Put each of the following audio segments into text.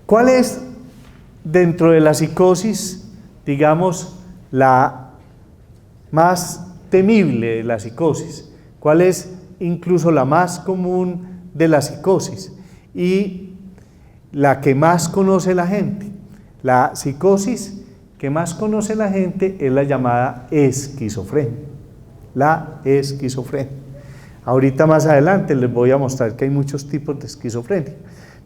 ¿Cuál es, dentro de la psicosis, digamos, la más temible de la psicosis? ¿Cuál es incluso la más común de la psicosis y la que más conoce la gente? La psicosis que más conoce la gente es la llamada esquizofrenia. La esquizofrenia. Ahorita más adelante les voy a mostrar que hay muchos tipos de esquizofrenia,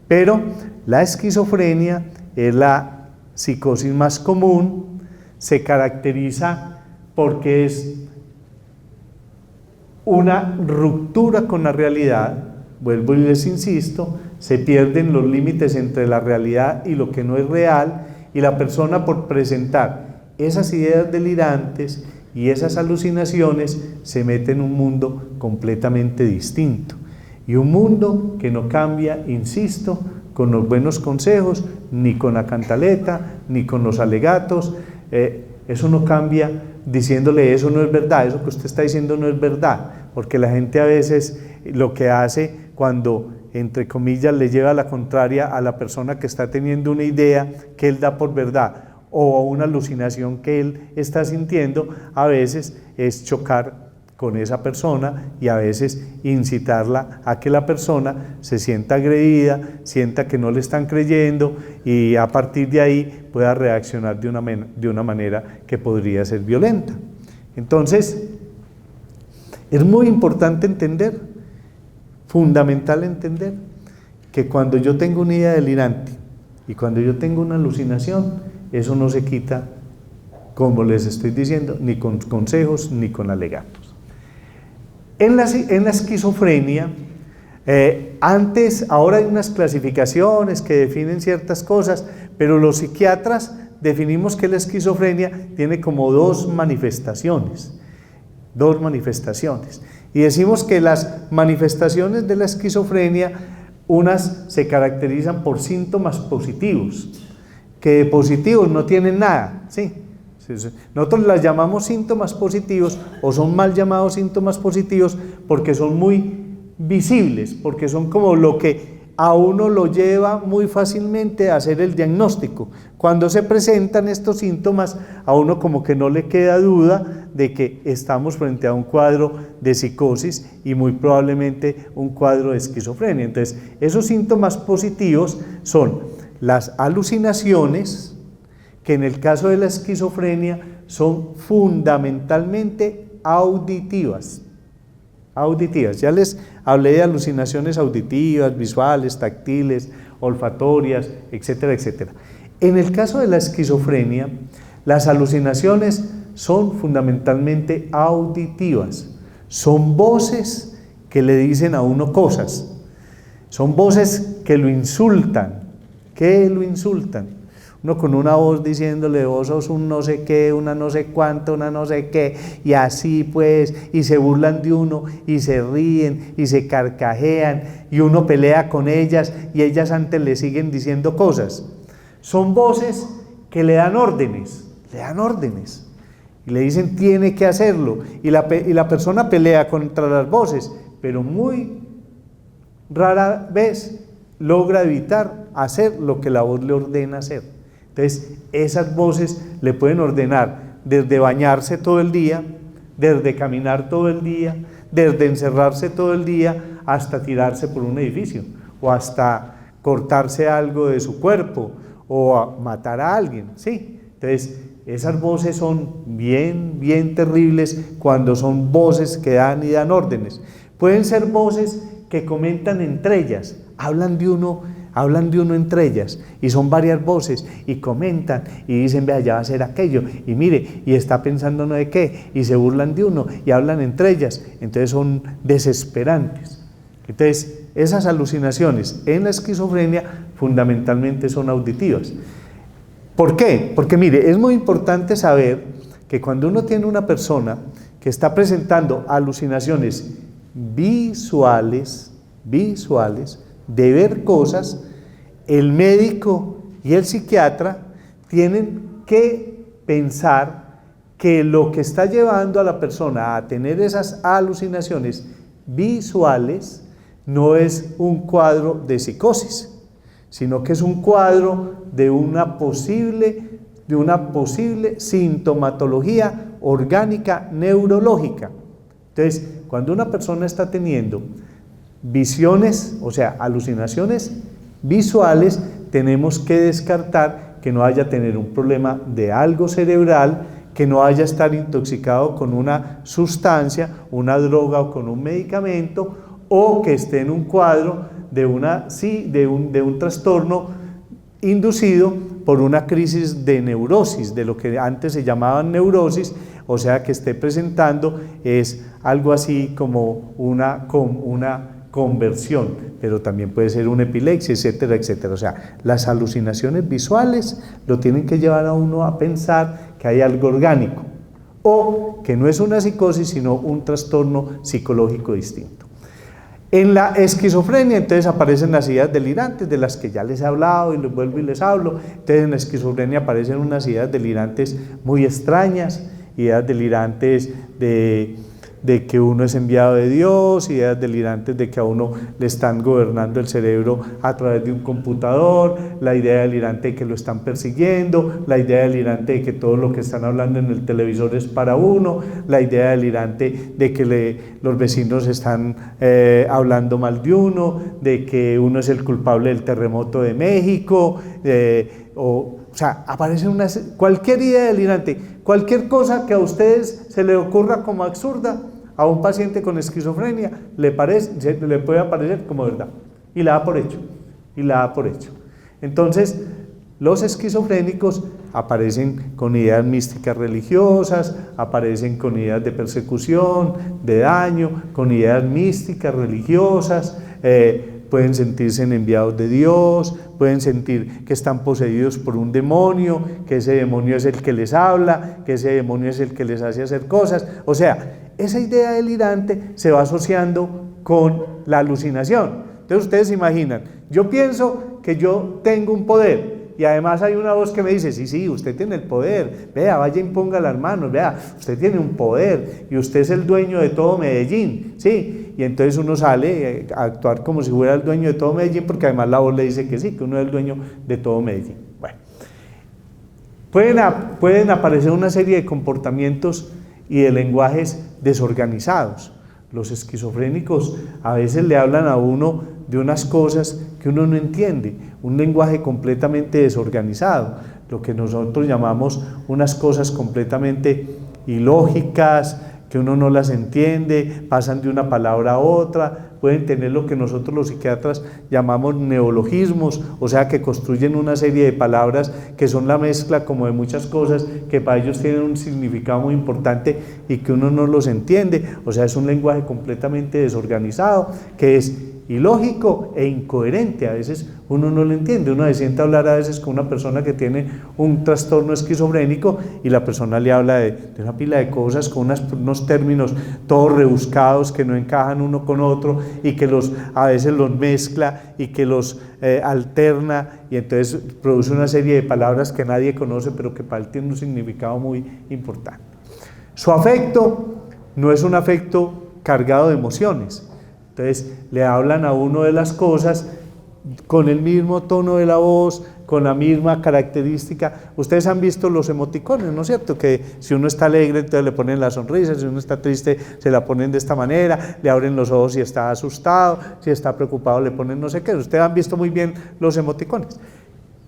pero la esquizofrenia es la psicosis más común, se caracteriza porque es una ruptura con la realidad. Vuelvo y les insisto, se pierden los límites entre la realidad y lo que no es real, y la persona, por presentar esas ideas delirantes y esas alucinaciones, se mete en un mundo completamente distinto, y un mundo que no cambia, insisto, con los buenos consejos, ni con la cantaleta, ni con los alegatos. Eso no cambia diciéndole eso no es verdad, eso que usted está diciendo no es verdad, porque la gente a veces lo que hace cuando, entre comillas, le lleva la contraria a la persona que está teniendo una idea que él da por verdad, o una alucinación que él está sintiendo, a veces es chocar con esa persona y a veces incitarla a que la persona se sienta agredida, sienta que no le están creyendo, y a partir de ahí pueda reaccionar de una manera que podría ser violenta. Entonces, es muy importante entender, fundamental entender, que cuando yo tengo una idea delirante y cuando yo tengo una alucinación, eso no se quita, como les estoy diciendo, ni con consejos ni con alegatos. En la esquizofrenia, ahora hay unas clasificaciones que definen ciertas cosas, pero los psiquiatras definimos que la esquizofrenia tiene como dos manifestaciones, y decimos que las manifestaciones de la esquizofrenia, unas se caracterizan por síntomas positivos, que de positivos no tienen nada, ¿sí? Nosotros las llamamos síntomas positivos, o son mal llamados síntomas positivos, porque son muy visibles, porque son como lo que a uno lo lleva muy fácilmente a hacer el diagnóstico. Cuando se presentan estos síntomas, a uno como que no le queda duda de que estamos frente a un cuadro de psicosis y muy probablemente un cuadro de esquizofrenia. Entonces, esos síntomas positivos son las alucinaciones, que en el caso de la esquizofrenia son fundamentalmente auditivas. Ya les hablé de alucinaciones auditivas, visuales, táctiles, olfatorias, etcétera, etcétera. En el caso de la esquizofrenia, las alucinaciones son fundamentalmente auditivas. Son voces que le dicen a uno cosas. Son voces que lo insultan. Uno con una voz diciéndole, vos sos un no sé qué, una no sé cuánto, una no sé qué, y así pues, y se burlan de uno, y se ríen, y se carcajean, y uno pelea con ellas, y ellas antes le siguen diciendo cosas. Son voces que le dan órdenes, y le dicen tiene que hacerlo, y la persona pelea contra las voces, pero muy rara vez logra evitar hacer lo que la voz le ordena hacer. Entonces, esas voces le pueden ordenar desde bañarse todo el día, desde caminar todo el día, desde encerrarse todo el día, hasta tirarse por un edificio, o hasta cortarse algo de su cuerpo, o a matar a alguien, ¿sí? Entonces, esas voces son bien terribles cuando son voces que dan y dan órdenes. Pueden ser voces que comentan entre ellas, hablan de uno entre ellas, y son varias voces, y comentan, y dicen, vea, ya va a ser aquello, y mire, y está pensando no de qué, y se burlan de uno, y hablan entre ellas. Entonces son desesperantes. Entonces, esas alucinaciones en la esquizofrenia fundamentalmente son auditivas. ¿Por qué? Porque mire, es muy importante saber que cuando uno tiene una persona que está presentando alucinaciones visuales, de ver cosas, el médico y el psiquiatra tienen que pensar que lo que está llevando a la persona a tener esas alucinaciones visuales no es un cuadro de psicosis, sino que es un cuadro de una posible sintomatología orgánica neurológica. Entonces, cuando una persona está teniendo visiones, o sea, alucinaciones visuales, tenemos que descartar que no vaya a tener un problema de algo cerebral, que no vaya a estar intoxicado con una sustancia, una droga o con un medicamento, o que esté en un cuadro de un trastorno inducido por una crisis de neurosis, de lo que antes se llamaban neurosis, o sea que esté presentando es algo así como una conversión, pero también puede ser una epilepsia, etcétera, etcétera. O sea, las alucinaciones visuales lo tienen que llevar a uno a pensar que hay algo orgánico, o que no es una psicosis, sino un trastorno psicológico distinto. En la esquizofrenia, entonces, aparecen las ideas delirantes, de las que ya les he hablado y les vuelvo y les hablo. Entonces, en la esquizofrenia aparecen unas ideas delirantes muy extrañas, ideas delirantes de que uno es enviado de Dios, ideas delirantes de que a uno le están gobernando el cerebro a través de un computador, la idea delirante de que lo están persiguiendo, la idea delirante de que todo lo que están hablando en el televisor es para uno, la idea delirante de que los vecinos están hablando mal de uno, de que uno es el culpable del terremoto de México, o sea, aparece cualquier idea delirante, cualquier cosa que a ustedes se le ocurra como absurda, a un paciente con esquizofrenia le puede aparecer como verdad, y la da por hecho, Entonces, los esquizofrénicos aparecen con ideas místicas religiosas, aparecen con ideas de persecución, de daño, con ideas místicas religiosas, pueden sentirse enviados de Dios, pueden sentir que están poseídos por un demonio, que ese demonio es el que les habla, que ese demonio es el que les hace hacer cosas. O sea, esa idea delirante se va asociando con la alucinación. Entonces ustedes se imaginan, yo pienso que yo tengo un poder, y además hay una voz que me dice, sí, usted tiene el poder, vea, vaya y imponga las manos, vea, usted tiene un poder, y usted es el dueño de todo Medellín, ¿sí? Y entonces uno sale a actuar como si fuera el dueño de todo Medellín, porque además la voz le dice que sí, que uno es el dueño de todo Medellín. Bueno, pueden aparecer una serie de comportamientos y de lenguajes desorganizados. Los esquizofrénicos a veces le hablan a uno de unas cosas que uno no entiende, un lenguaje completamente desorganizado, lo que nosotros llamamos unas cosas completamente ilógicas, que uno no las entiende, pasan de una palabra a otra, pueden tener lo que nosotros los psiquiatras llamamos neologismos, o sea que construyen una serie de palabras que son la mezcla como de muchas cosas que para ellos tienen un significado muy importante y que uno no los entiende, o sea es un lenguaje completamente desorganizado, que es ilógico e incoherente, a veces uno no lo entiende, uno se sienta a hablar a veces con una persona que tiene un trastorno esquizofrénico y la persona le habla de una pila de cosas con unos términos todos rebuscados que no encajan uno con otro y que a veces los mezcla y que los alterna y entonces produce una serie de palabras que nadie conoce pero que para él tienen un significado muy importante. Su afecto no es un afecto cargado de emociones. Entonces le hablan a uno de las cosas con el mismo tono de la voz, con la misma característica. Ustedes han visto los emoticones, ¿no es cierto? Que si uno está alegre, entonces le ponen la sonrisa, si uno está triste, se la ponen de esta manera, le abren los ojos si está asustado, si está preocupado, le ponen no sé qué. Ustedes han visto muy bien los emoticones.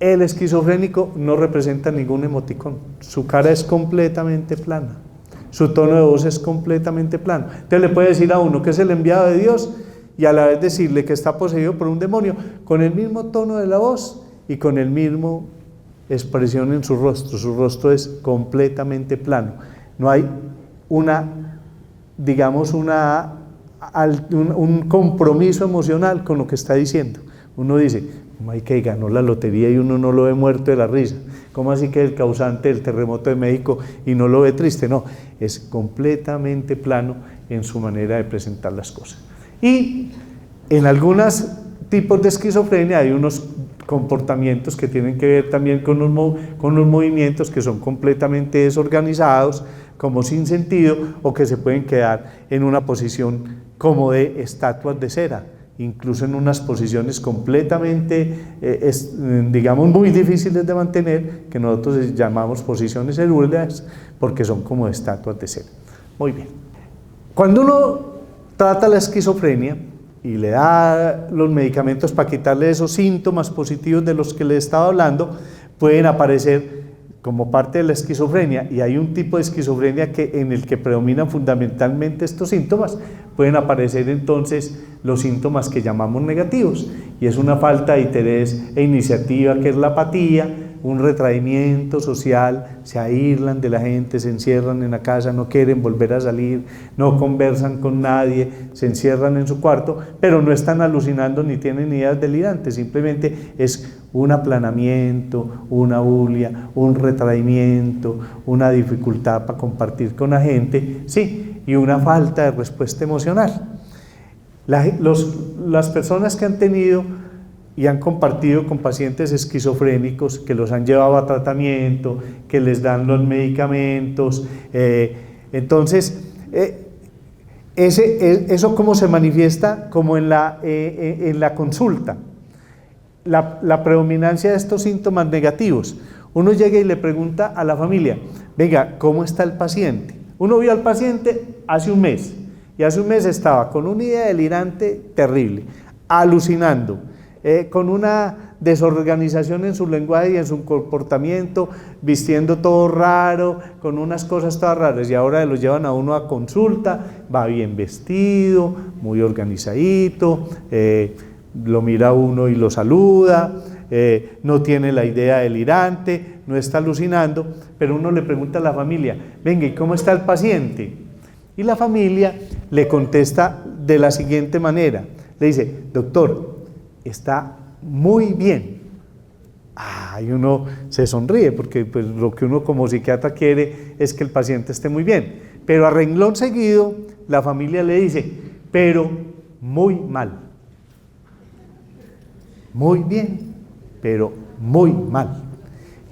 El esquizofrénico no representa ningún emoticón, su cara es completamente plana. Su tono de voz es completamente plano. Entonces le puede decir a uno que es el enviado de Dios y a la vez decirle que está poseído por un demonio con el mismo tono de la voz y con el mismo expresión en su rostro. Su rostro es completamente plano. No hay un compromiso emocional con lo que está diciendo. Uno dice, ¿cómo hay que ganó la lotería y uno no lo ve muerto de la risa? ¿Cómo así que el causante del terremoto de México y no lo ve triste? No, es completamente plano en su manera de presentar las cosas. Y en algunos tipos de esquizofrenia hay unos comportamientos que tienen que ver también con los movimientos que son completamente desorganizados, como sin sentido, o que se pueden quedar en una posición como de estatuas de cera, incluso en unas posiciones completamente, digamos, muy difíciles de mantener, que nosotros llamamos posiciones eruleas, porque son como estatuas de cera. Muy bien. Cuando uno trata la esquizofrenia y le da los medicamentos para quitarle esos síntomas positivos de los que le estaba hablando, pueden aparecer como parte de la esquizofrenia, y hay un tipo de esquizofrenia en el que predominan fundamentalmente estos síntomas, pueden aparecer entonces los síntomas que llamamos negativos, y es una falta de interés e iniciativa, que es la apatía, un retraimiento social, se aíslan de la gente, se encierran en la casa, no quieren volver a salir, no conversan con nadie, se encierran en su cuarto, pero no están alucinando ni tienen ideas delirantes, simplemente es un aplanamiento, una bulia, un retraimiento, una dificultad para compartir con la gente, sí, y una falta de respuesta emocional. Las personas que han tenido y han compartido con pacientes esquizofrénicos, que los han llevado a tratamiento, que les dan los medicamentos, entonces eso cómo se manifiesta, como en la consulta, la predominancia de estos síntomas negativos. Uno llega y le pregunta a la familia, venga, ¿cómo está el paciente? Uno vio al paciente hace un mes, y hace un mes estaba con una idea delirante terrible, alucinando, con una desorganización en su lenguaje y en su comportamiento, vistiendo todo raro, con unas cosas todas raras, y ahora lo llevan a uno a consulta, va bien vestido, muy organizadito, lo mira uno y lo saluda, no tiene la idea delirante, no está alucinando, pero uno le pregunta a la familia, venga, ¿y cómo está el paciente? Y la familia le contesta de la siguiente manera, le dice, doctor, está muy bien. Y uno se sonríe, porque pues, lo que uno como psiquiatra quiere es que el paciente esté muy bien, pero a renglón seguido la familia le dice, pero muy mal. Muy bien, pero muy mal.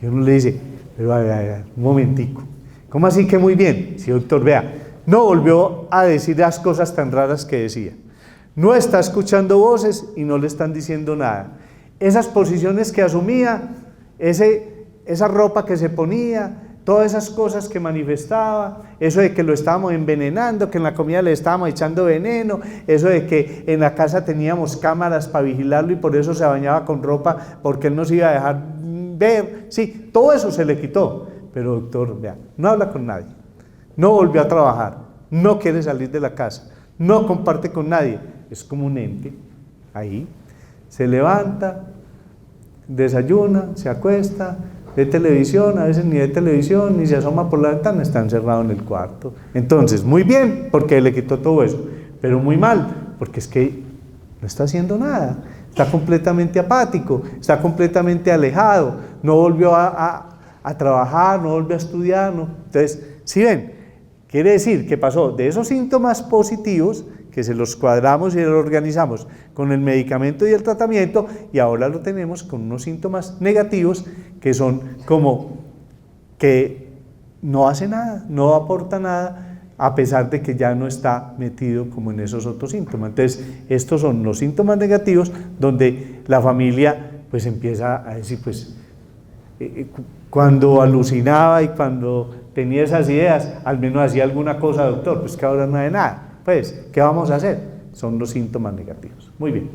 Y uno le dice, pero a ver, un momentico, ¿cómo así que muy bien? Sí, doctor, vea, no volvió a decir las cosas tan raras que decía. No está escuchando voces y no le están diciendo nada. Esas posiciones que asumía, esa ropa que se ponía, todas esas cosas que manifestaba, eso de que lo estábamos envenenando, que en la comida le estábamos echando veneno, eso de que en la casa teníamos cámaras para vigilarlo y por eso se bañaba con ropa, porque él nos iba a dejar ver, sí, todo eso se le quitó. Pero doctor, vea, no habla con nadie, no volvió a trabajar, no quiere salir de la casa, no comparte con nadie, es como un ente, ahí, se levanta, desayuna, se acuesta, ve televisión, a veces ni ve televisión, ni se asoma por la ventana, está encerrado en el cuarto. Entonces, muy bien, porque le quitó todo eso, pero muy mal, porque es que no está haciendo nada, está completamente apático, está completamente alejado, no volvió a trabajar, no volvió a estudiar, no. Entonces, ¿sí ven? Quiere decir que pasó de esos síntomas positivos, que se los cuadramos y los organizamos con el medicamento y el tratamiento, y ahora lo tenemos con unos síntomas negativos que son como que no hace nada, no aporta nada, a pesar de que ya no está metido como en esos otros síntomas. Entonces, estos son los síntomas negativos donde la familia pues empieza a decir, pues, cuando alucinaba y cuando tenía esas ideas, al menos hacía alguna cosa, doctor, pues que ahora no hay nada. Pues, ¿qué vamos a hacer? Son los síntomas negativos. Muy bien.